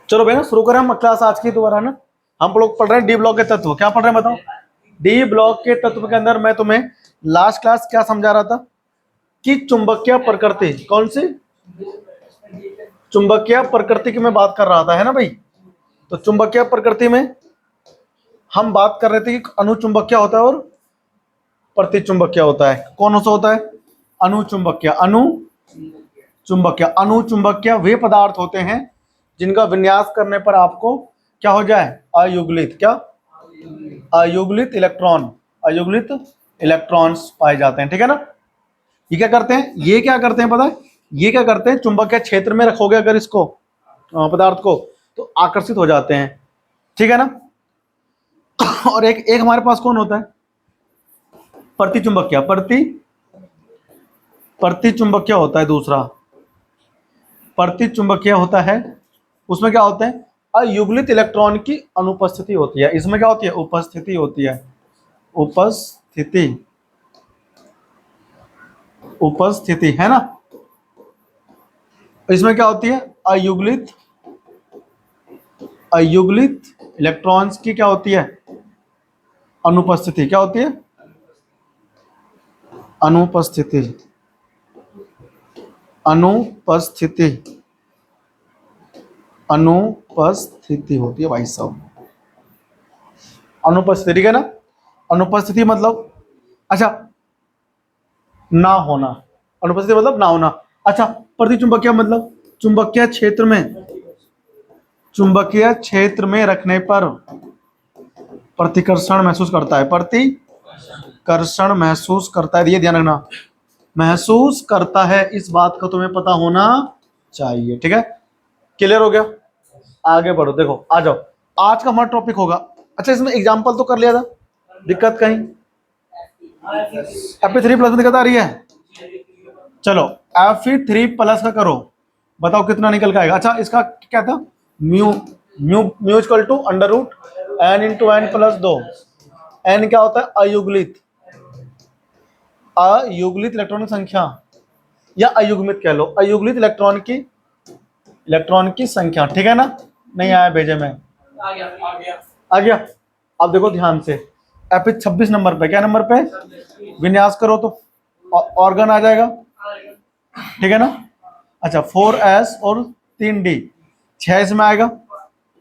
चलो भैया शुरू करें हम क्लास आज की दोबारा ना। हम लोग पढ़ रहे हैं डी ब्लॉक के तत्व। क्या पढ़ रहे हैं बताओ? डी ब्लॉक के तत्व के अंदर मैं तुम्हें लास्ट क्लास क्या समझा रहा था कि चुंबकीय प्रकृति, कौन सी चुंबकीय प्रकृति की मैं बात कर रहा था, है ना भाई। तो चुंबकीय प्रकृति में हम बात कर रहे थे कि अनुचुंबकीय होता है और प्रतिचुंबकीय होता है। कौन सा होता है? अनुचुंबकीय। अनुचुंबकीय वे पदार्थ होते हैं जिनका विन्यास करने पर आपको क्या हो जाए? अयुग्लित। क्या? अयुग्लित इलेक्ट्रॉन्स पाए जाते हैं, ठीक है ना। ये क्या करते हैं? पता है ये क्या करते हैं? चुंबकीय क्षेत्र में रखोगे अगर इसको पदार्थ को तो आकर्षित हो जाते हैं, ठीक है ना। और एक हमारे पास कौन होता है? प्रतिचुंबकीय। प्रतिचुंबकीय होता है दूसरा। प्रतिचुंबकीय होता है, उसमें क्या होते हैं? अयुग्लित इलेक्ट्रॉन की अनुपस्थिति होती है। इसमें क्या होती है? उपस्थिति होती है। उपस्थिति है ना। इसमें क्या होती है? अयुग्लित इलेक्ट्रॉन्स की क्या होती है? अनुपस्थिति। क्या होती है? अनुपस्थिति होती है भाई साहब। अनुपस्थिति, ठीक है ना। अनुपस्थिति मतलब अच्छा ना होना। अनुपस्थिति मतलब ना होना। अच्छा, प्रतिचुंबकीय मतलब चुंबकीय क्षेत्र में रखने पर प्रतिकर्षण महसूस करता है। प्रतिकर्षण महसूस करता है, ये ध्यान रखना, महसूस करता है। इस बात का तुम्हें पता होना चाहिए, ठीक है। क्लियर हो गया? आगे बढ़ो। देखो आ जाओ, आज का हमारा टॉपिक होगा। अच्छा, इसमें एग्जांपल तो कर लिया था, दिक्कत कहीं Fe3+ में दिक्कत आ रही है? चलो Fe3+ का करो, बताओ कितना निकल के आएगा। अच्छा, इसका क्या था? Mu equal to √n × n + 2। n क्या होता है? अयुग्लित इलेक्ट्रॉन की संख्या, या अयुग्मित कह लो, अयुग्लित इलेक्ट्रॉन की संख्या, ठीक है ना। नहीं आया भेजे में? आ गया। अब देखो ध्यान से, Fe26 नंबर पे, क्या नंबर पे? विन्यास करो तो ऑर्गन आ जाएगा, ठीक है ना। अच्छा, 4s और 3d, 6 इसमें आएगा,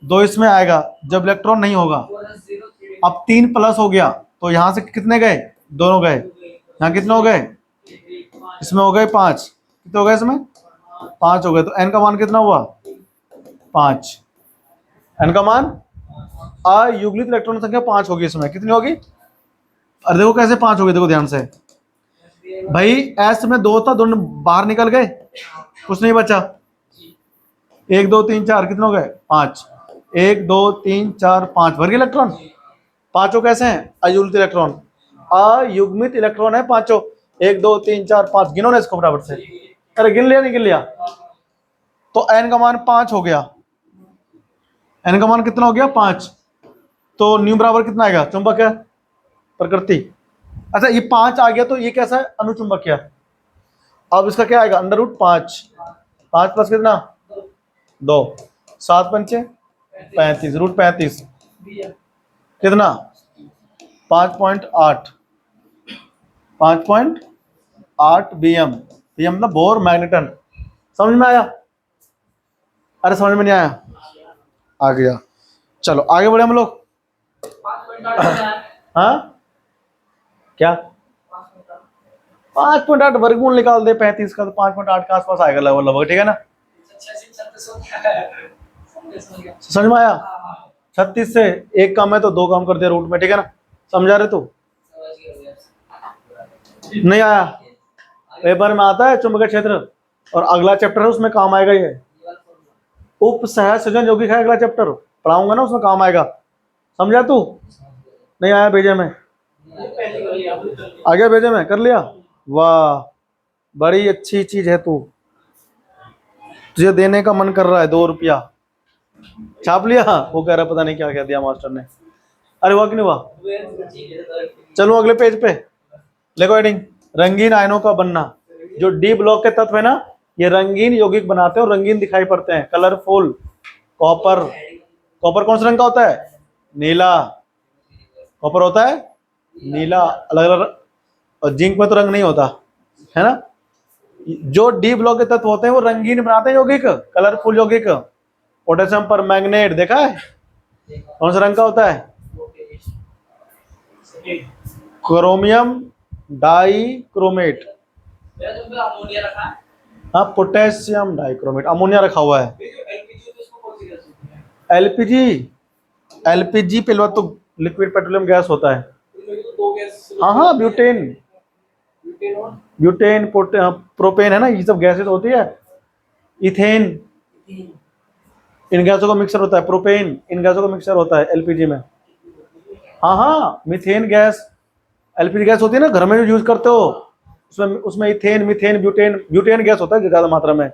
2 इसमें आएगा जब इलेक्ट्रॉन नहीं होगा। अब 3+ हो गया तो यहाँ से कितने गए? दोनों गए। यहाँ कितने हो गए? इसमें हो गए 5। कितने हो गए इसमें? 5 हो गए। तो n का मान कितना हुआ? 5। n का मान, अयुग्लित इलेक्ट्रॉन संख्या 5 होगी। इसमें कितनी होगी? अरे देखो कैसे 5 होगी, देखो ध्यान से भाई। s में 2 था, दोनों बाहर निकल गए, कुछ नहीं बचा। 1 2 3 4 कितने हो गए? 5। 1 2 3 4 5 भर गए इलेक्ट्रॉन। पांचों कैसे हैं? अयुग्लित इलेक्ट्रॉन। अयुग्मित इलेक्ट्रॉन है पांचों। 1 2 3 4 5 गिनो ना इसको बराबर से। अरे गिन लिया? नहीं गिन लिया? तो n का मान 5 हो गया। n का मान कितना हो गया? 5। तो न्यू बराबर कितना आएगा? चुंबक है प्रकृति। अच्छा, ये 5 आ गया तो ये कैसा है? अनुचुंबकीय। अब इसका क्या आएगा? √5। 5 प्लस कितना? 2। 7 पंचे 35, √35 कितना? 5.8 bm। ये मतलब बोर मैग्नेटन। समझ में आया? अरे समझ में नहीं आया? आ गया। चलो आगे बढ़े हम लोग। हाँ क्या? 5.8 वर्गमूल निकाल दे 35 का तो 5.8 के आसपास आएगा लगभग, ठीक है ना। समझ में आया? 36 से 1 कम है तो 2 कम कर दिया रूट में, ठीक है ना। समझा रहे तू? नहीं आया? पेपर में आता है चुंबकीय क्षेत्र, और अगला चैप्टर है उसमें काम आएगा ये। उप सहसंयोजन यौगिक है अगला चैप्टर, पढ़ाऊंगा ना, उसमें काम आएगा। समझा तू? नहीं आया भेजे में? आ गया भेजे में? कर लिया? वाह, बड़ी अच्छी चीज है तू। तुझे देने का मन कर रहा है 2 रुपया। छाप लिया? वो कह रहा पता नहीं क्या कह दिया मास्टर ने। अरे हुआ कि नहीं हुआ? चलो अगले पेज पे देखो हेडिंग, रंगीन आयनों का बनना। जो डी ब्लॉक के तत्व है ना, ये रंगीन यौगिक बनाते हैं और रंगीन दिखाई पड़ते हैं, कलरफुल। कॉपर, कॉपर कौन सा रंग का होता है? नीला। कॉपर होता है नीला, अलग अलग। और जिंक में तो रंग नहीं होता है ना। जो डी ब्लॉक के तत्व होते हैं वो रंगीन बनाते हैं, यौगिक, कलरफुल यौगिक। पोटेशियम पर मैग्नेट देखा है, कौन सा रंग का होता है? Chromium dichromate. हाँ, पोटेशियम डाइक्रोमेट, अमोनिया रखा हुआ है। एलपीजी, एलपीजी पहले बात तो लिक्विड पेट्रोलियम गैस होता है। हाँ हाँ, ब्यूटेन, ब्यूटेन, प्रोपेन है ना, ये सब गैसेस होती है। इथेन, इन गैसों का मिक्सर होता है। प्रोपेन, इन गैसों का मिक्सर होता है एलपीजी में। हाँ हाँ, मीथेन गैस, एलपीजी गैस होती है ना घर में जो यूज करते हो, उसमें उसमें ethane, methane, butane, butane gas होता है ज्यादा मात्रा में।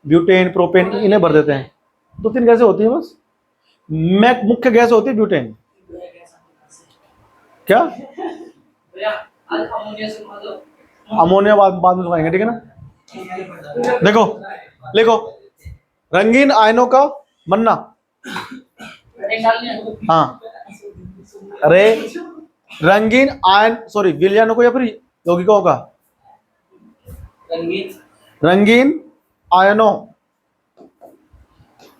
ब्यूटेन, प्रोपेन, इन्हें भर देते हैं। 2-3 गैसें होती है बस। मैं मुख्य गैस होती है ब्यूटेन। क्या? अमोनिया बाद में सुनाएंगे, ठीक है ना। देखो, लिखो, रंगीन आयनों का बनना। हाँ, अरे रंगीन आयन, सॉरी, विलयनों को या फिर यौगिकों का? रंगीन आयनों,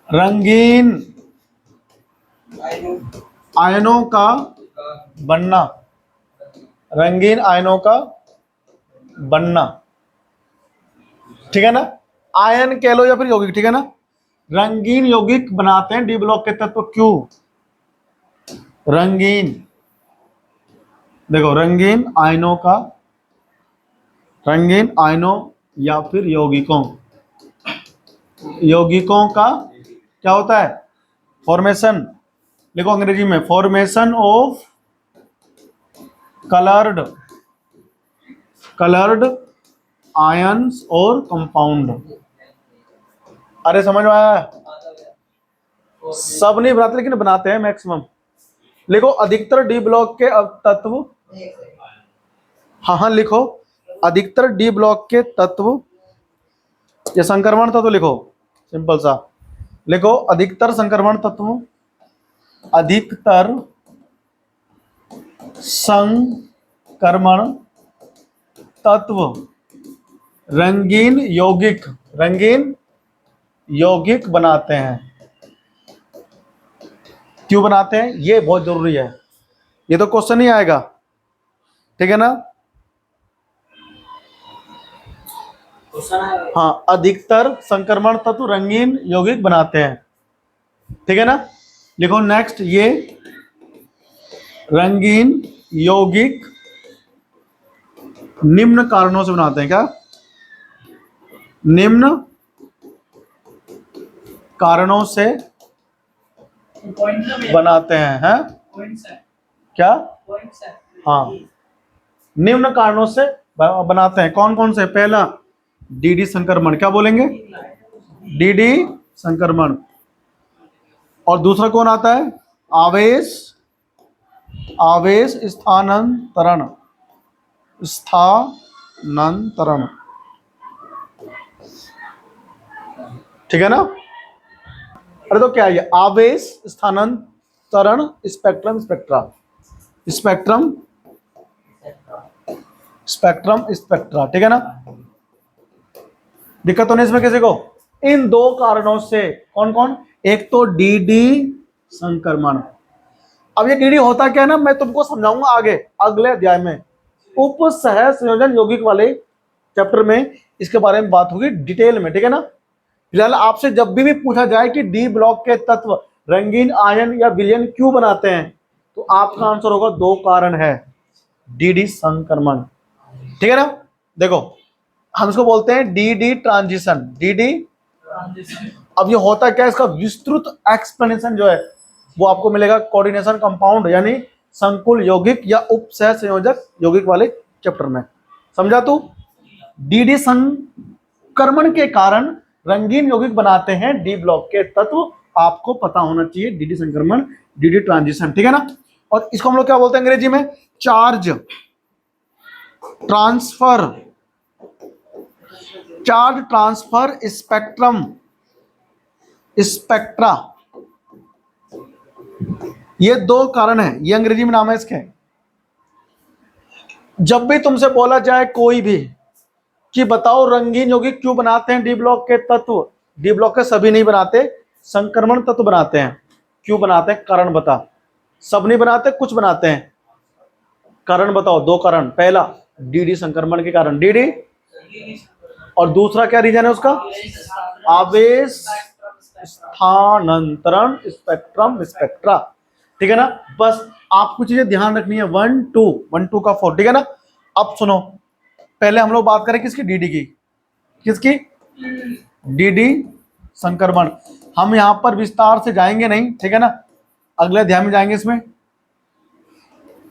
रंगीन आयनों का बनना, रंगीन आयनों का बनना, ठीक है ना। आयन कह लो या फिर यौगिक, ठीक है ना। रंगीन यौगिक बनाते हैं डी ब्लॉक के तत्व क्यों? रंगीन, देखो, रंगीन आयनों का, रंगीन आयनों या फिर यौगिकों, यौगिकों का क्या होता है? फॉर्मेशन। लिखो अंग्रेजी में, formation of coloured, coloured ions और कंपाउंड। अरे समझ में आया? सब नहीं बनाते लेकिन बनाते हैं मैक्सिमम। लिखो, अधिकतर डी ब्लॉक के तत्व, हाँ हाँ लिखो, अधिकतर डी ब्लॉक के तत्व, ये संक्रमण तत्व लिखो, सिंपल सा लिखो, अधिकतर संक्रमण तत्व, अधिकतर संक्रमण तत्व रंगीन यौगिक, रंगीन यौगिक बनाते हैं। क्यों बनाते हैं ये बहुत जरूरी है, ये तो क्वेश्चन ही आएगा, ठीक है ना। हाँ, अधिकतर संक्रमण तत्व रंगीन यौगिक बनाते हैं, ठीक है ना। लिखो नेक्स्ट, ये रंगीन यौगिक निम्न कारणों से बनाते हैं। क्या? निम्न कारणों से बनाते हैं, क्या? हाँ, निम्न कारणों से बनाते हैं। कौन कौन से? पहला, डीडी संक्रमण, क्या बोलेंगे? डीडी संक्रमण। और दूसरा कौन आता है? आवेश, आवेश स्थानांतरण, स्थानांतरण, ठीक है ना। अरे तो क्या है? आवेश स्थानांतरण spectrum, spectra, spectrum, spectrum, spectra, ठीक है ना। दिक्कत तो नहीं इसमें किसी को? इन दो कारणों से, कौन कौन? एक तो डीडी संक्रमण। अब ये डीडी होता क्या है ना, मैं तुमको समझाऊंगा आगे अगले अध्याय में, उप सह संयोजन यौगिक वाले चैप्टर में इसके बारे में बात होगी डिटेल में, ठीक है ना। फिलहाल आपसे जब भी पूछा जाए कि डी ब्लॉक के तत्व रंगीन आयन या विलयन क्यों बनाते हैं, तो आपका आंसर होगा 2 कारण है, डीडी संक्रमण, ठीक है ना। देखो, हम इसको बोलते हैं डीडी ट्रांजिशन, डीडी। अब ये होता क्या है, इसका विस्तृत एक्सप्लेनेशन जो है वो आपको मिलेगा कोऑर्डिनेशन कंपाउंड यानी संकुल यौगिक या उप सह संयोजक यौगिक वाले चैप्टर में। समझा तू? डीडी संक्रमण के कारण रंगीन यौगिक बनाते हैं डी ब्लॉक के तत्व, आपको पता होना चाहिए डीडी संक्रमण, डीडी ट्रांजिशन, ठीक है ना। और इसको हम लोग क्या बोलते हैं अंग्रेजी में? Charge transfer, charge transfer spectrum, spectra. ये दो कारण है, ये अंग्रेजी में नाम है इसके। जब भी तुमसे बोला जाए कोई भी कि बताओ रंगीन यौगिक क्यों बनाते हैं डी ब्लॉक के तत्व, डी ब्लॉक के सभी नहीं बनाते, संक्रमण तत्व बनाते हैं। क्यों बनाते हैं, कारण बता। सब नहीं बनाते, कुछ बनाते हैं। कारण बताओ, दो कारण। पहला डीडी संक्रमण के कारण डीडी, और दूसरा क्या रीजन है उसका, आवेश स्थानांतरण स्पेक्ट्रम स्पेक्ट्रा। ठीक है ना। बस आपको चीजें ध्यान रखनी है, 1 2 का 4। ठीक है ना। अब सुनो, पहले हम लोग बात करें किसकी, डीडी की। किसकी, डीडी संक्रमण। हम यहां पर विस्तार से जाएंगे नहीं, ठीक है ना, अगले अध्याय में जाएंगे। इसमें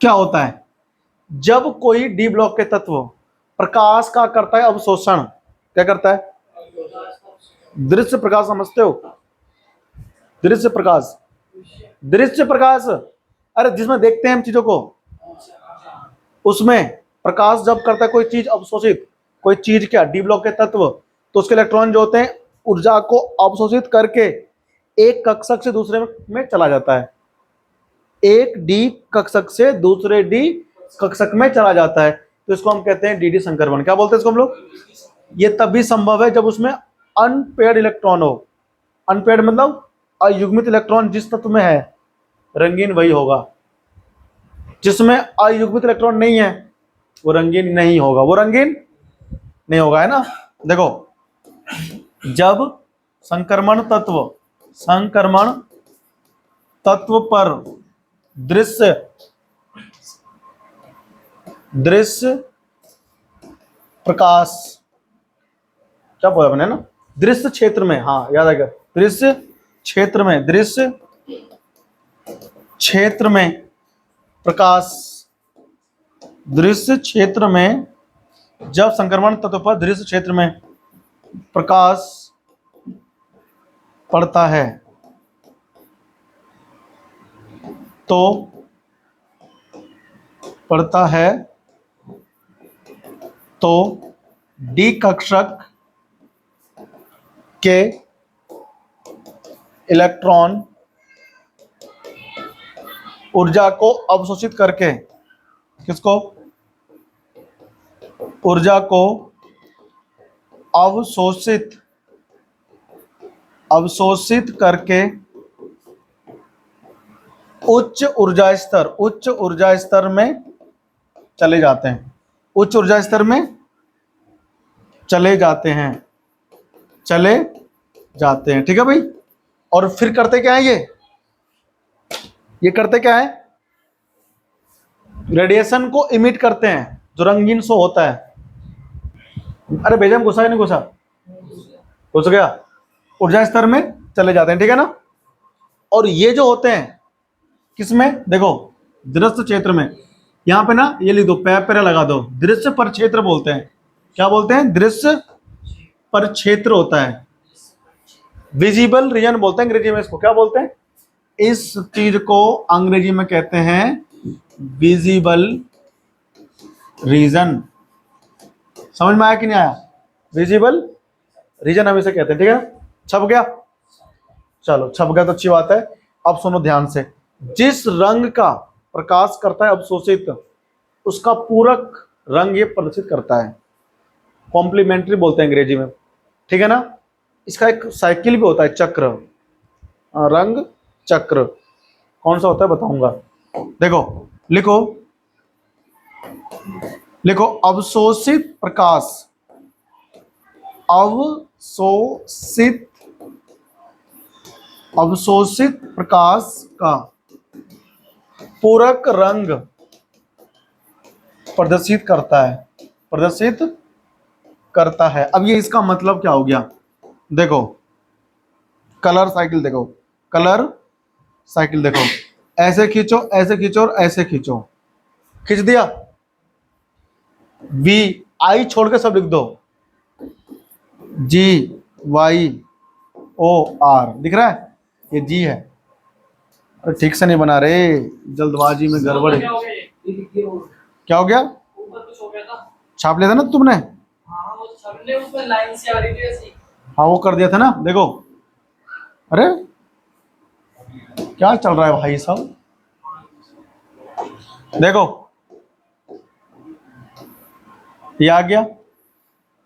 क्या होता है, जब कोई डी ब्लॉक के तत्व प्रकाश का करता है अवशोषण, क्या करता है, दृश्य प्रकाश, समझते हो, दृश्य प्रकाश, दृश्य प्रकाश, अरे जिसमें देखते हैं हम चीजों को, उसमें प्रकाश जब करता है कोई चीज अवशोषित, कोई चीज क्या, डी ब्लॉक के तत्व, तो उसके इलेक्ट्रॉन जो होते हैं ऊर्जा को अवशोषित करके एक कक्षक से दूसरे में चला जाता है, एक डी कक्षक से दूसरे डी कक्षक में चला जाता है। तो इसको हम कहते हैं डीडी संक्रमण। क्या बोलते हैं इसको हम लोग। ये तभी संभव है जब उसमें अनपेयर्ड इलेक्ट्रॉन हो। अनपेयर्ड मतलब अयुग्मित इलेक्ट्रॉन जिस तत्व में है रंगीन वही होगा, जिसमें अयुग्मित इलेक्ट्रॉन नहीं है वो रंगीन नहीं होगा, वो रंगीन नहीं होगा, है ना। देखो, जब संक्रमण तत्व पर दृश्य प्रकाश, क्या बोला मैंने ना, दृश्य क्षेत्र में, हाँ याद आएगा, दृश्य क्षेत्र में प्रकाश, दृश्य क्षेत्र में, जब संक्रमण तत्व पर दृश्य क्षेत्र में प्रकाश पड़ता है तो डी कक्षक के इलेक्ट्रॉन ऊर्जा को अवशोषित करके, किसको, ऊर्जा को अवशोषित करके उच्च ऊर्जा स्तर में चले जाते हैं, उच्च ऊर्जा स्तर में चले जाते हैं। ठीक है भाई। और फिर करते क्या है ये करते क्या है, रेडिएशन को इमिट करते हैं, जो रंगीन शो होता है। अरे भेजा में घुसा, नहीं घुस गया, ऊर्जा स्तर में चले जाते हैं। ठीक है ना। और ये जो होते हैं किसमें, देखो दृश्य क्षेत्र में, यहां पे ना ये लिख दो, पैरा लगा दो, दृश्य पर क्षेत्र बोलते हैं। क्या बोलते हैं, दृश्य पर क्षेत्र होता है, विजिबल रीजन बोलते हैं अंग्रेजी में। इसको क्या बोलते हैं, इस चीज को अंग्रेजी में कहते हैं विजिबल रीजन। समझ में आया कि नहीं आया, विजिबल रीजन हम इसे कहते हैं। ठीक है, छप गया, चलो छप गया तो अच्छी बात है। अब सुनो ध्यान से, जिस रंग का प्रकाश करता है अवशोषित, उसका पूरक रंग ये प्रदर्शित करता है, कॉम्प्लीमेंट्री बोलते हैं अंग्रेजी में। ठीक है ना। इसका एक साइकिल भी होता है, चक्र, रंग चक्र। कौन सा होता है बताऊंगा। देखो लिखो अवशोषित प्रकाश का पूरक रंग प्रदर्शित करता है। अब ये इसका मतलब क्या हो गया, देखो कलर साइकिल देखो, ऐसे खींचो और ऐसे खींचो, खींच दिया, वी आई छोड़ के सब लिख दो, GYOR दिख रहा है, ये जी है। अरे ठीक से नहीं बना रहे, जल्दबाजी में गड़बड़ है। क्या हो गया, छाप लिया था ना तुमने, हाँ वो कर दिया था ना। देखो अरे क्या चल रहा है भाई साहब? देखो ये आ गया,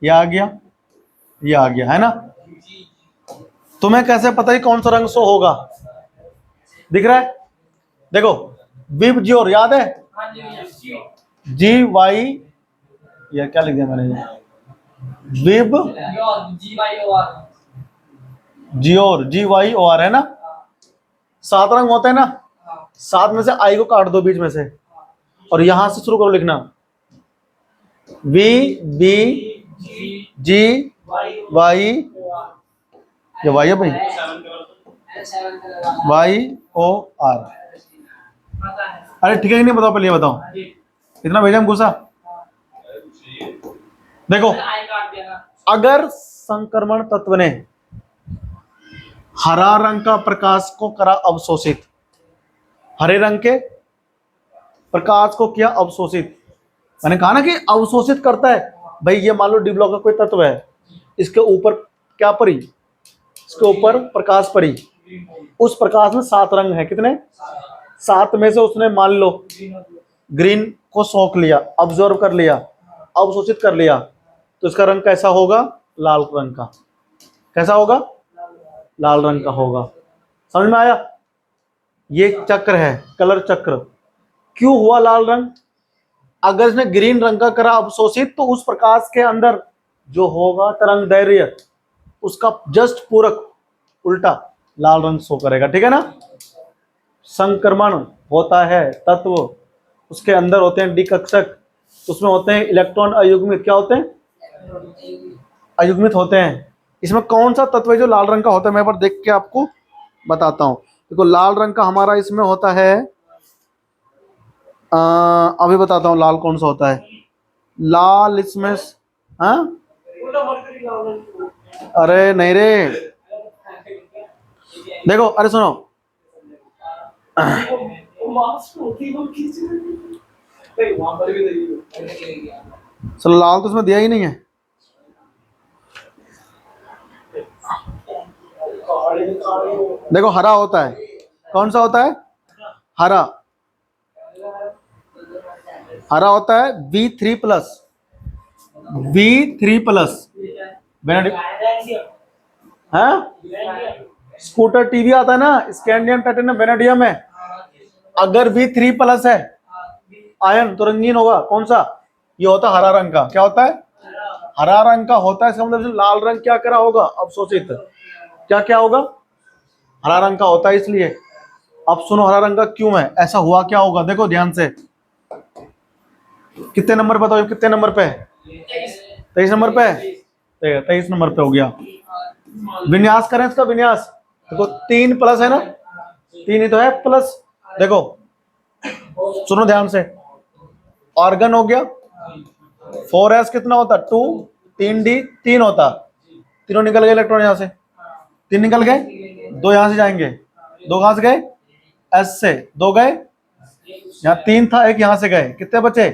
ये आ गया, ये आ गया, है ना? तुम्हें कैसे पता ही कौन सा रंग शो होगा? दिख रहा है? देखो विब ज्योर याद है? जी वाई, ये क्या लिख दिया मैंने? विब जियोर, जी वाई ओ आर, है ना? 7 रंग होते हैं ना? 7 में से आई को काट दो बीच में से, और यहां से शुरू करो लिखना। वी बी जी वाई, ये वाई है भाई, वाई ओ आर। अरे ठीक है कि नहीं? बताओ पहले, ये बताओ, इतना भेजा हम गुस्सा? देखो अगर संक्रमण तत्व ने हरा रंग का प्रकाश को करा अवशोषित, हरे रंग के प्रकाश को किया अवशोषित, मैंने कहा ना कि अवशोषित करता है भाई। ये मान लो डी ब्लॉक का कोई तत्व है, इसके ऊपर क्या पड़ी? इसके ऊपर प्रकाश पड़ी। उस प्रकाश में 7 रंग है, कितने? 7 में से उसने मान लो ग्रीन को सोख लिया, ऑब्जर्व कर लिया, अवशोषित कर लिया, तो इसका रंग कैसा होगा? लाल रंग का। कैसा होगा? लाल रंग का होगा। समझ में आया? ये चक्र है, कलर चक्र। क्यों हुआ लाल रंग? अगर इसने ग्रीन रंग का करा अवशोषित, तो उस प्रकाश के अंदर जो होगा तरंग दैर्घ्य, उसका जस्ट पूरक उल्टा लाल रंग शो करेगा। ठीक है ना? संक्रमण होता है तत्व, उसके अंदर होते हैं डी कक्षक, उसमें होते हैं इलेक्ट्रॉन अयुग्मित। क्या होते हैं? अयुग्मित होते हैं। इसमें कौन सा तत्व है जो लाल रंग का होता है? मैं पर देख के आपको बताता हूं। देखो लाल रंग का हमारा इसमें होता है, अभी बताता हूँ लाल कौन सा होता है। लाल इसमें, हाँ अरे नहीं रे, देखो, अरे सुनो, चलो लाल तो इसमें दिया ही नहीं है। देखो हरा होता है, कौन सा होता है? हरा। हरा होता है V3+, V3+, हाँ स्कूटर टीवी आता है ना, स्कैंडियम टाइटेनियम वेनेडियम है। अगर V3+ है आयन तो रंगीन होगा। कौन सा? ये होता है हरा रंग का। क्या होता है? हरा रंग का होता है। इसका मतलब लाल रंग क्या करा होगा? अवशोषित। क्या क्या होगा? हरा रंग का होता है इसलिए। अब सुनो हरा रंग का क्यों है, ऐसा हुआ क्या होगा? देखो ध्यान से, कितने नंबर बताओ? कितने नंबर पे? 23 नंबर पे। 23 नंबर पे हो गया। विन्यास करें इसका विन्यास। देखो 3+ है ना, 3 ही तो है प्लस। देखो सुनो ध्यान से, ऑर्गन हो गया, 4s कितना होता? 2, 3d 3 होता, तीनों निकल गए इलेक्ट्रॉन यहां से, 3 निकल गए, 2 यहां से जाएंगे, 2 कहां से गए? s से 2 गए, यहाँ 3 था, 1 यहां से गए, कितने बचे?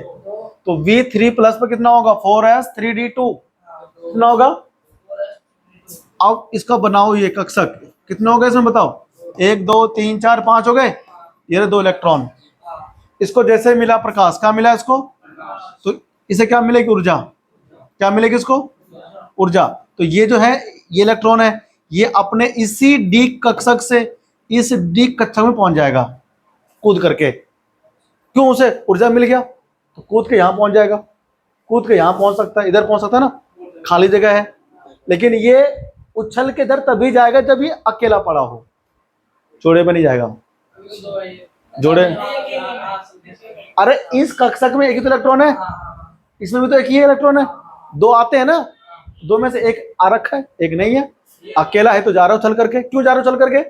तो V3+ पर कितना होगा? 4s 3d2 कितना होगा? अब इसका बनाओ ये कक्षक, कितना हो गया इसमें बताओ? 1 2 3 4 5 हो गए, ये 2 इलेक्ट्रॉन। इसको जैसे मिला प्रकाश, क्या मिला इसको? तो इसे क्या मिलेगी? ऊर्जा। क्या मिलेगी इसको? ऊर्जा। तो ये जो है ये इलेक्ट्रॉन है, ये अपने इसी डी कक्षक से इस डी कक्षक में पहुंच जाएगा कूद करके। क्यों? उसे ऊर्जा मिल गया तो कूद के यहां पहुंच जाएगा, कूद के यहां पहुंच सकता है, इधर पहुंच सकता है ना, खाली जगह है। लेकिन ये उछल के इधर तभी जाएगा जब ये अकेला पड़ा हो, जोड़े में नहीं जाएगा। जोड़े, अरे इस कक्षक में एक ही तो इलेक्ट्रॉन है, इसमें भी तो एक ही इलेक्ट्रॉन है। 2 आते हैं ना, 2 में से एक आ रखा है, एक नहीं है, अकेला है तो जा रहा है उछल करके। क्यों जा रहा है उछल करके?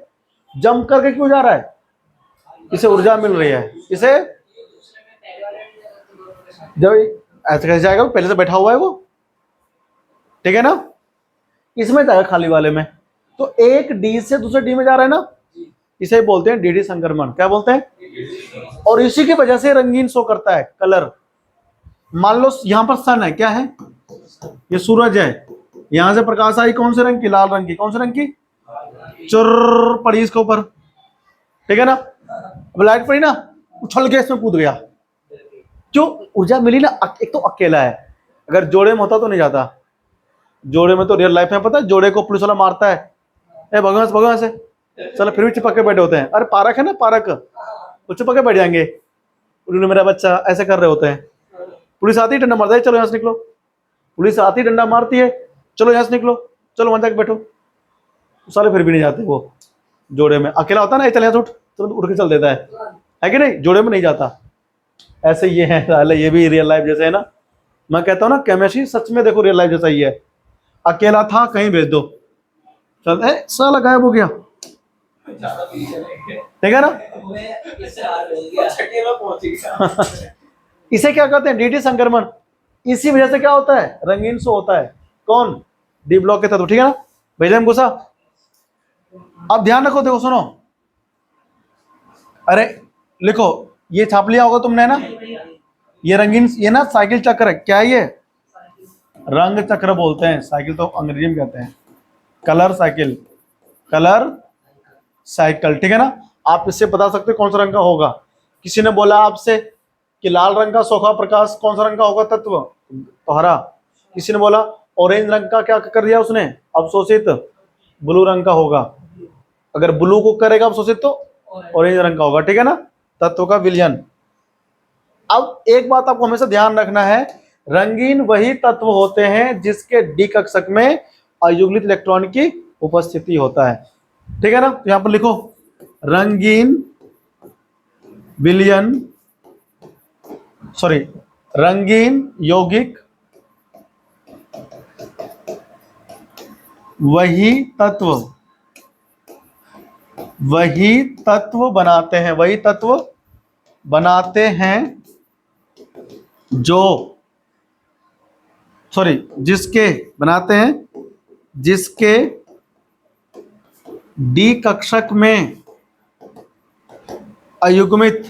जंप करके क्यों जा रहा है? इसे ऊर्जा मिल रही है। इसे जब ऐसे कैसे जाएगा? पहले से बैठा हुआ है वो, ठीक है ना? इसमें जाएगा खाली वाले में, तो एक डी से दूसरे डी में जा रहा है ना, इसे बोलते हैं डीडी संक्रमण। क्या बोलते हैं? और इसी की वजह से रंगीन शो करता है कलर। मान लो यहां पर सन है, क्या है? ये सूरज है, यहां से प्रकाश आई कौन से रंग की? लाल रंग की। कौन से रंग की? चुर पड़ी इसके ऊपर, ठीक है ना। अब लाइट पड़ी ना, उछल के इसमें कूद गया। क्यों? ऊर्जा मिली ना। एक तो अकेला है, अगर जोड़े में होता तो नहीं जाता। जोड़े में तो रियल लाइफ में पता है, जोड़े को पुलिस वाला मारता है, ए भगवान से भगवान से, चलो फिर भी चिपक के बैठे होते हैं। अरे पार्क है ना, पार्क, तो चिपक के बैठ जाएंगे, उन्होंने मेरा बच्चा, ऐसे कर रहे होते हैं। पुलिस आती है डंडा मारता है, चलो यहाँ से निकलो। पुलिस आती डंडा मारती है, चलो यहाँ से निकलो, चलो वहां जाके बैठो। सारे फिर भी नहीं जाते। वो जोड़े में अकेला होता है ना, चल यहाँ से उठ, चलो उठ के चल देता है कि नहीं, जोड़े में नहीं जाता। ऐसे ये है, ये भी रियल लाइफ जैसे है ना। मैं कहता हूँ ना, केमिस्ट्री सच में देखो रियल लाइफ जैसा ही है। अकेला था, कहीं भेज दो, चल साला गायब हो गया, ठीक है ना। इसे क्या कहते हैं? डीटी संक्रमण। इसी वजह से क्या होता है? रंगीन शो होता है। कौन? डी ब्लॉक के तत्व, ठीक है ना। भेजा हम गुस्सा। अब ध्यान रखो, देखो सुनो, अरे लिखो, ये छाप लिया होगा तुमने ना, ये रंगीन, ये ना साइकिल चक्र है। क्या है ये? रंग चक्र बोलते हैं, साइकिल तो अंग्रेजी में कहते हैं कलर साइकिल, कलर साइकिल, ठीक है ना। आप इससे बता सकते कौन सा रंग का होगा। किसी ने बोला आपसे कि लाल रंग का सोखा प्रकाश कौन सा रंग का होगा तत्व, तो हरा। किसी ने बोला ऑरेंज रंग का, क्या कर दिया उसने, अवशोषित, ब्लू रंग का होगा। अगर ब्लू को करेगा अवशोषित तो ऑरेंज रंग का होगा, ठीक है ना। तत्व का विलयन। अब एक बात आपको हमेशा ध्यान रखना है, रंगीन वही तत्व होते हैं जिसके डी कक्षक में अयुग्लित इलेक्ट्रॉन की उपस्थिति होता है, ठीक है ना। तो यहां पर लिखो, रंगीन विलयन, सॉरी, रंगीन यौगिक वही तत्व बनाते हैं, वही तत्व बनाते हैं जो, सॉरी, जिसके बनाते हैं, जिसके डी कक्षक में अयुग्मित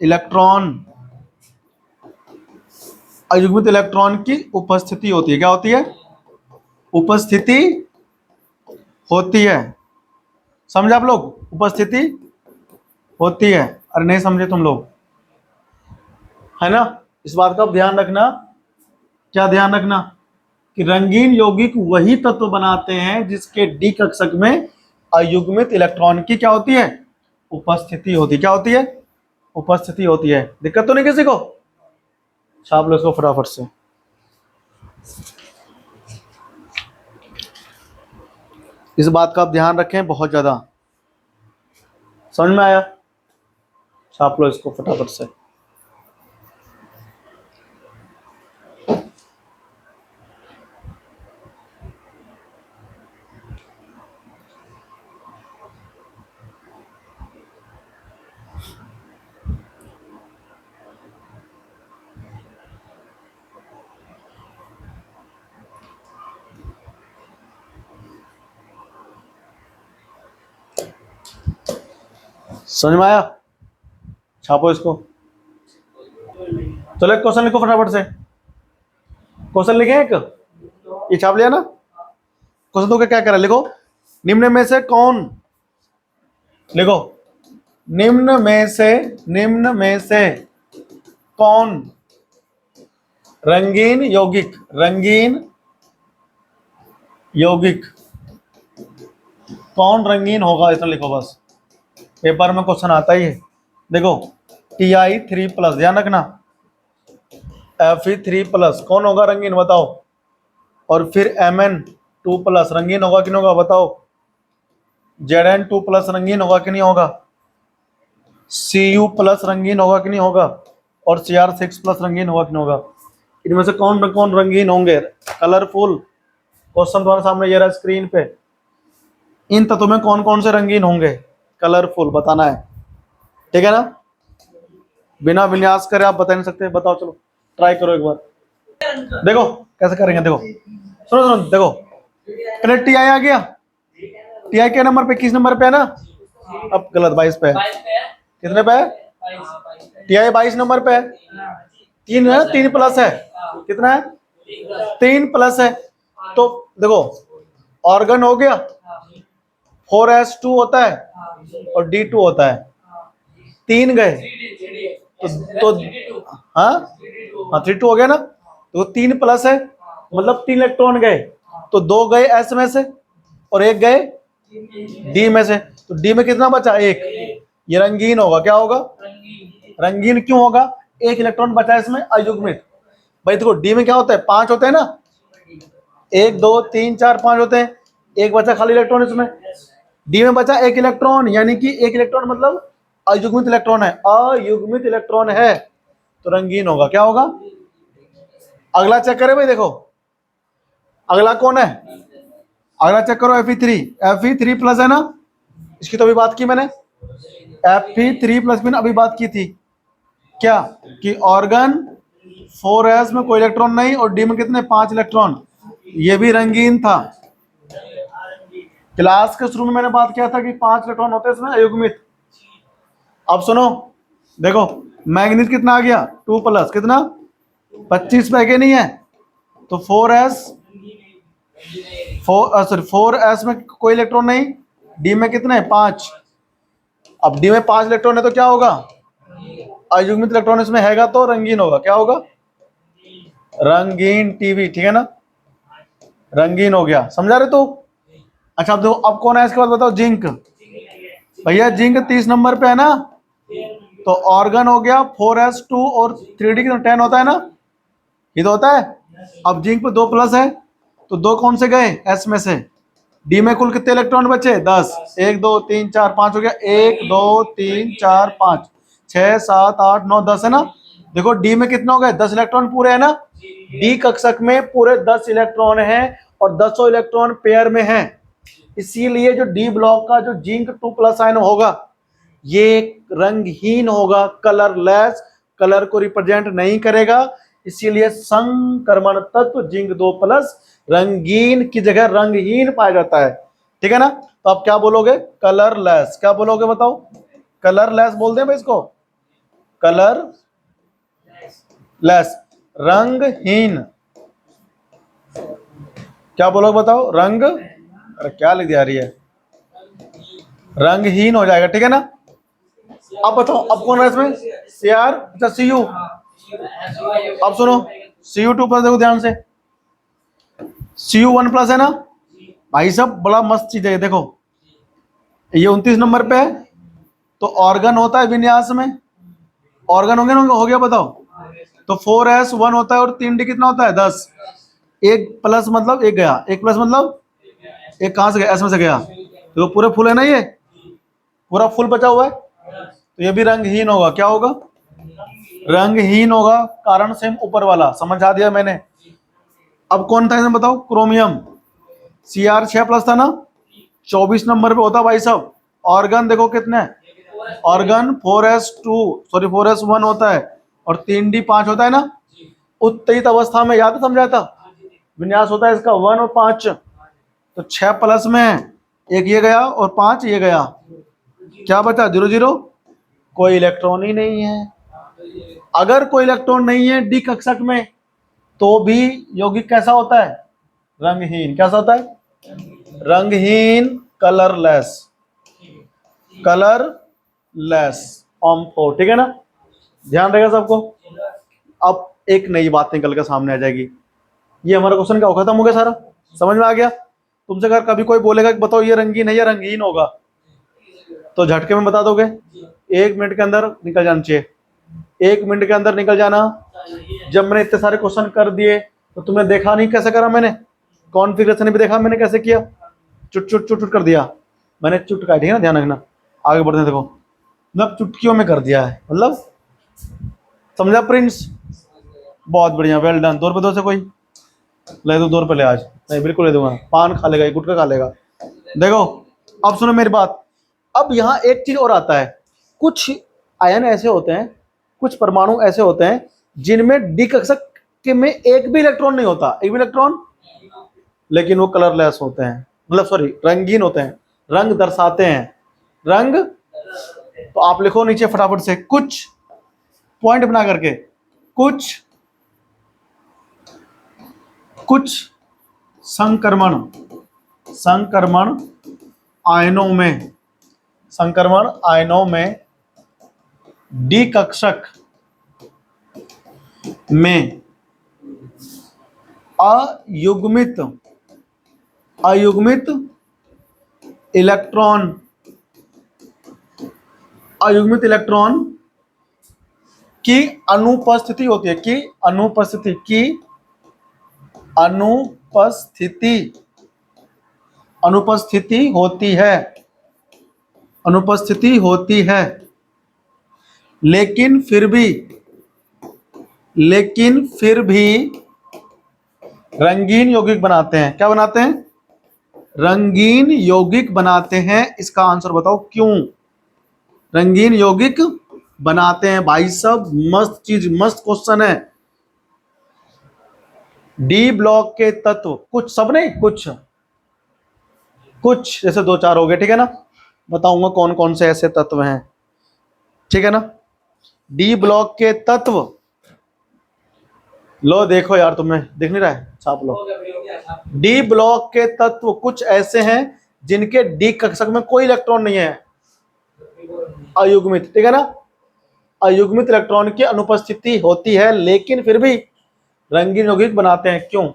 इलेक्ट्रॉन की उपस्थिति होती है। क्या होती है? उपस्थिति होती है। समझे आप लोग? उपस्थिति होती है। अरे नहीं समझे तुम लोग, है ना। इस बात का ध्यान रखना। क्या ध्यान रखना? कि रंगीन यौगिक वही तत्व बनाते हैं जिसके डी कक्षक में अयुग्मित इलेक्ट्रॉन की क्या होती है? उपस्थिति होती है। क्या होती है? उपस्थिति होती है। दिक्कत तो नहीं किसी को? छाप लो इसको फटाफट से। इस बात का आप ध्यान रखें बहुत ज्यादा। समझ में आया? छाप लो इसको फटाफट से। समझ में आया? छापो इसको। चलो एक क्वेश्चन लिखो फटाफट से। क्वेश्चन लिखे एक, ये छाप लिया ना। क्वेश्चन तो क्या करा, लिखो, निम्न में से कौन, लिखो, निम्न में से कौन रंगीन यौगिक कौन रंगीन होगा, इतना लिखो बस। पेपर में क्वेश्चन आता ही है। देखो, Ti3+, ध्यान रखना, Fe3+ कौन होगा रंगीन, बताओ। और फिर Mn2+ रंगीन होगा कि नहीं होगा, बताओ। Zn2+ रंगीन होगा कि नहीं होगा। Cu+ रंगीन होगा कि नहीं होगा। और Cr6+ रंगीन होगा कि नहीं होगा। इनमें से कौन कौन रंगीन होंगे, कलरफुल। क्वेश्चन तुम्हारे सामने ये रहा स्क्रीन पे। इन तत्वों में कौन कौन से रंगीन होंगे, कलरफुल, बताना है, ठीक है ना। बिना विन्यास करे आप बता नहीं सकते। बताओ, चलो ट्राई करो एक बार, देखो कैसे करेंगे। देखो सुनो, देखो, पहले Ti आ गया। Ti के नंबर पे, किस नंबर पे है ना, अब गलत, 22 पे है। कितने पे है? Ti 22 नंबर पे है। 3 है, 3+ है। कितना है? 3+ है। तो देखो, ऑर्गन हो गया, 4s2 होता है और D2 होता है, 3 गए तो हाँ हाँ 3 2 हो गया ना, तो 3 प्लस है मतलब 3 इलेक्ट्रॉन गए, तो 2 गए S में से और 1 गए D में से, तो D में कितना बचा? 1। ये रंगीन होगा, क्या होगा? रंगीन क्यों होगा? 1 इलेक्ट्रॉन बचा इसमें अयुग्मित। भाई देखो D में क्या होता है? 5 होते हैं ना, 1 2 3 4 5 होते हैं, एक बचा खाली इलेक्ट्रॉन इसमें। D में बचा 1 इलेक्ट्रॉन, यानी कि 1 इलेक्ट्रॉन मतलब अयुग्मित इलेक्ट्रॉन है, अयुग्मित इलेक्ट्रॉन है तो रंगीन होगा, क्या होगा? अगला चेक करें भाई, देखो अगला कौन है? अगला चेक करो Fe3 प्लस है ना, इसकी तो अभी बात की मैंने, Fe3 प्लस मैंने अभी बात की थी, क्या कि ऑर्गन 4s में कोई इलेक्ट्रॉन नहीं और D में कितने? 5 इलेक्ट्रॉन, ये भी रंगीन था। क्लास के शुरू में मैंने बात किया था कि 5 इलेक्ट्रॉन होते हैं इसमें अयुग्मित। अब सुनो, देखो मैग्नीज कितना आ गया? 2 प्लस कितना? 25 पे के नहीं है, तो 4s में कोई इलेक्ट्रॉन नहीं, D में कितने? 5। अब D में 5 इलेक्ट्रॉन है तो क्या होगा? अयुग्मित इलेक्ट्रॉन इसमें हैगा तो रंगीन होगा, क्या होगा? रंगीन टीवी, ठीक है ना, रंगीन हो गया, समझा रहे तो? अच्छा अब देखो, अब कौन है इसके बाद बताओ? जिंक। भैया जिंक 30 नंबर पे है ना, तो ऑर्गन हो गया 4s2 और 3D की 10 होता है ना, ये तो होता है। अब जिंक पे 2 प्लस है, तो 2 कौन से गए? S में से। D में कुल कितने इलेक्ट्रॉन बचे? 10। 1 2 3 4 5 हो गया, 1 2 3 4 5 6 7 8 9 10 है ना। देखो D में कितना हो गए? 10 इलेक्ट्रॉन पूरे है ना, D कक्षक में पूरे 10 इलेक्ट्रॉन है और 10 इलेक्ट्रॉन पेयर में है, इसीलिए जो D ब्लॉक का जो जिंक 2 प्लस आयन होगा ये रंगहीन होगा, कलरलेस, कलर को रिप्रेजेंट नहीं करेगा, इसीलिए संक्रमण तत्व जिंक 2 प्लस रंगीन की जगह रंगहीन पाया जाता है, ठीक है ना। तो आप क्या बोलोगे? कलरलेस। क्या बोलोगे बताओ? कलरलेस बोल दें भाई इसको, कलरलेस, रंगहीन। क्या बोलोगे बताओ? रंग, अरे क्या लिख दिया रही है, रंगहीन हो जाएगा, ठीक है ना। अब बताओ अब कौन है इसमें? Cr, अच्छा Cu। अब सुनो Cu2 प्लस, देखो ध्यान से, Cu1 प्लस है ना भाई साहब, बड़ा मस्त चीज है, देखो ये 29 नंबर पे है, तो ऑर्गन होता है विन्यास में, ऑर्गन होंगे ना, हो गया बताओ, तो 4s1 होता है और 3D कितना होता है? 10। 1 प्लस मतलब 1 गया, 1 प्लस मतलब 1 कहां से गया? S में से गया, तो पूरे फुल है ना, ये पूरा फुल बचा हुआ है, तो ये भी रंगहीन होगा, क्या होगा? रंगहीन होगा, कारण सेम ऊपर वाला, समझा दिया मैंने। अब कौन था इसमें बताओ? क्रोमियम। Cr6 प्लस था ना, 24 नंबर पे होता भाई साहब। ऑर्गन देखो कितने, ऑर्गन 4s2 सॉरी 4s1 होता है और 3D 5 होता है ना, उत्तेजित अवस्था में, याद समझाया था, विन्यास होता है इसका 1 और 5, तो 6 प्लस में 1 ये गया और 5 ये गया, क्या बचा? 0 0, कोई इलेक्ट्रॉन ही नहीं है। अगर कोई इलेक्ट्रॉन नहीं है D कक्षक में तो भी यौगिक कैसा होता है? रंगहीन। कैसा होता है? रंगहीन, कलरलेस, कलरलेस, ऑम्फो, ठीक है ना, ध्यान रहेगा सबको। अब एक नई बात निकल कर सामने आ जाएगी, ये हमारा क्वेश्चन का खत्म हो गया सारा, समझ में आ गया। तुमसे अगर कभी कोई बोलेगा कि बताओ ये रंगीन है या रंगहीन होगा, तो झटके में बता दोगे, 1 मिनट के अंदर निकल जाना चाहिए, 1 मिनट के अंदर निकल जाना। जब मैंने इतने सारे क्वेश्चन कर दिए तो तुमने देखा नहीं कैसे करा मैंने, कॉन्फ़िगरेशन भी देखा मैंने कैसे किया, चुट चुट चुट चुट कर दिया मैंने, चुटका, ठीक है ना, ध्यान रखना, आगे बढ़ने देखो, मतलब चुटकियों में कर दिया है, मतलब समझा प्रिंस? बहुत बढ़िया, वेल डन। 2 रुपये दो से कोई ले दो, 2 रुपये ले आज, नहीं बिल्कुल ले दूंगा, पान खा लेगा, गुटखा खा लेगा। देखो अब सुनो मेरी बात, अब यहाँ एक चीज और आता है, कुछ आयन ऐसे होते हैं, कुछ परमाणु ऐसे होते हैं जिनमें D कक्षक के में एक भी इलेक्ट्रॉन नहीं होता, एक भी इलेक्ट्रॉन, लेकिन वो कलरलेस होते हैं, मतलब सॉरी रंगीन होते हैं, रंग दर्शाते हैं, रंग। तो आप लिखो नीचे फटाफट से कुछ पॉइंट बना करके, कुछ संक्रमण संक्रमण आयनों में डी कक्षक में अयुग्मित इलेक्ट्रॉन की अनुपस्थिति होती है, अनुपस्थिति होती है, लेकिन फिर भी रंगीन यौगिक बनाते हैं। क्या बनाते हैं? रंगीन यौगिक बनाते हैं। इसका आंसर बताओ क्यों रंगीन यौगिक बनाते हैं? भाई सब मस्त चीज, मस्त क्वेश्चन है। डी ब्लॉक के तत्व कुछ, सब नहीं, कुछ जैसे 2-4 हो गए, ठीक है ना। बताऊंगा कौन कौन से ऐसे तत्व हैं, ठीक है ना। डी ब्लॉक के तत्व, लो देखो यार, तुम्हें दिख नहीं रहा है, छाप लो। डी ब्लॉक के तत्व कुछ ऐसे हैं जिनके डी कक्षक में कोई इलेक्ट्रॉन नहीं है, अयुग्मित, ठीक है ना। अयुग्मित इलेक्ट्रॉन की अनुपस्थिति होती है, लेकिन फिर भी रंगीन यौगिक बनाते हैं। क्यों?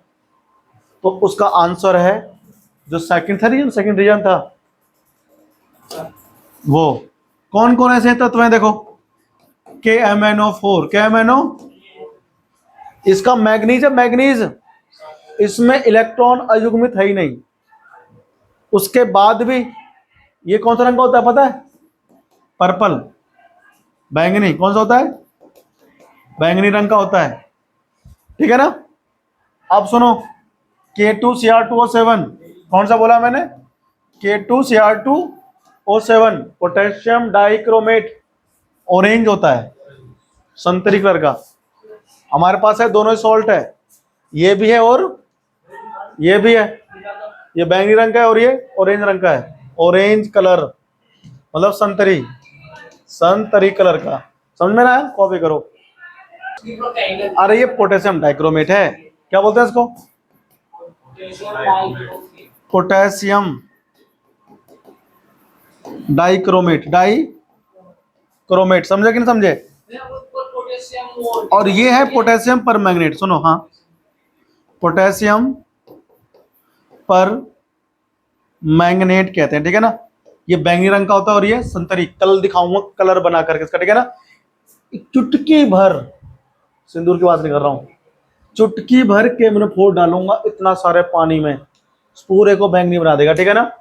तो उसका आंसर है जो सेकंड रीजन था, वो कौन कौन ऐसे तत्व हैं देखो। KMnO4, KMnO, इसका मैग्नीज है, मैग्नीज, इसमें इलेक्ट्रॉन अयुग्मित है ही नहीं। उसके बाद भी ये कौन सा रंग का होता है पता है? पर्पल, बैंगनी। कौन सा होता है? बैंगनी रंग का होता है, ठीक है ना। अब सुनो, K2Cr2O7, कौन सा बोला मैंने? K2Cr2O7 पोटेशियम डाइक्रोमेट, ऑरेंज होता है, संतरी कलर का। हमारे पास है, दोनों ही सॉल्ट है, ये भी है और ये भी है। ये बैंगनी रंग का है और ये ऑरेंज रंग का है। ऑरेंज कलर मतलब संतरी कलर का, समझ में ना आया? कॉपी करो। अरे ये पोटेशियम डाइक्रोमेट है, क्या बोलते हैं इसको? पोटेशियम डाइक्रोमेट, समझे कि नहीं समझे? और ये है पोटेशियम परमैंगनेट। सुनो, हाँ, पोटेशियम पर मैंगनेट कहते हैं, ठीक है ना। ये बैंगनी रंग का होता है और ये संतरी। कल दिखाऊंगा कलर बना करके इसका, ठीक है ना। चुटकी भर, सिंदूर की बात नहीं कर रहा हूं, चुटकी भर KMnO4 डालूंगा इतना सारे पानी में, पूरे को बैंगनी बना देगा, ठीक है ना।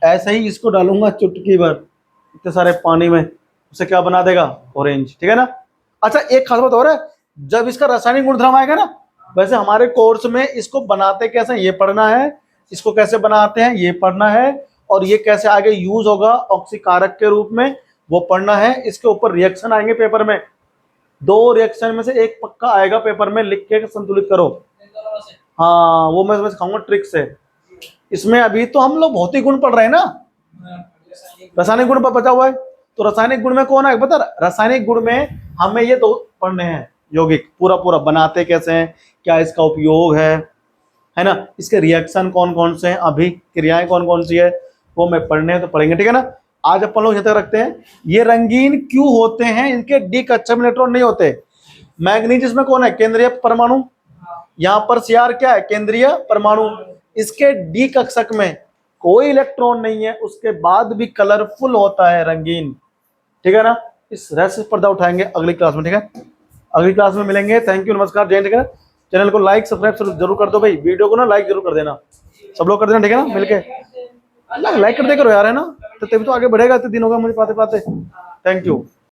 ऐसे ही इसको डालूंगा चुटकी भर इतने सारे पानी में, उसे क्या बना देगा? ऑरेंज, ठीक है ना। अच्छा, एक खास बात और है, जब इसका रासायनिक गुणधर्म आएगा ना, वैसे हमारे कोर्स में इसको बनाते कैसे ये पढ़ना है, इसको कैसे बनाते हैं ये पढ़ना है, और ये कैसे आगे यूज होगा ऑक्सीकारक के रूप में वो पढ़ना है। इसके ऊपर रिएक्शन आएंगे पेपर में, 2 रिएक्शन में से एक पक्का आएगा पेपर में, लिख के संतुलित करो। हाँ, वो मैं सिखाऊंगा ट्रिक से। इसमें अभी तो हम लोग भौतिक गुण पढ़ रहे हैं ना, रासायनिक गुण पर बचा हुआ है। तो रासायनिक गुण में कौन है पता? रासायनिक गुण में हमें ये 2 पढ़ने हैं, यौगिक पूरा बनाते कैसे हैं, क्या इसका उपयोग है ना, इसके रिएक्शन कौन कौन से हैं, अभी क्रियाएं कौन कौन सी है, वो मैं पढ़ने हैं तो पढ़ेंगे, ठीक है ना। आज अपन लोग यहाँ तक रखते हैं। ये रंगीन क्यों होते हैं? इनके डी कक्षक में इलेक्ट्रॉन नहीं होते। मैग्नीज इसमें कौन है? केंद्रीय परमाणु। यहाँ पर Cr क्या है? केंद्रीय परमाणु। इसके डी कक्षक में कोई इलेक्ट्रॉन नहीं है, उसके बाद भी कलरफुल होता है, रंगीन, ठीक है ना। इस रहस्य पर्दा उठाएंगे अगली क्लास में, ठीक है। अगली क्लास में मिलेंगे। थैंक यू, नमस्कार, जय हिंद, ठीक है। चैनल को लाइक सब्सक्राइब जरूर कर दो भाई, वीडियो को ना लाइक जरूर कर देना, सब लोग कर देना, ठीक है ना। मिलके लाइक कर दे करो यार, है ना, तो तभी तो आगे बढ़ेगा। इतने दिन हो गए मुझे पाते पाते। Thank you.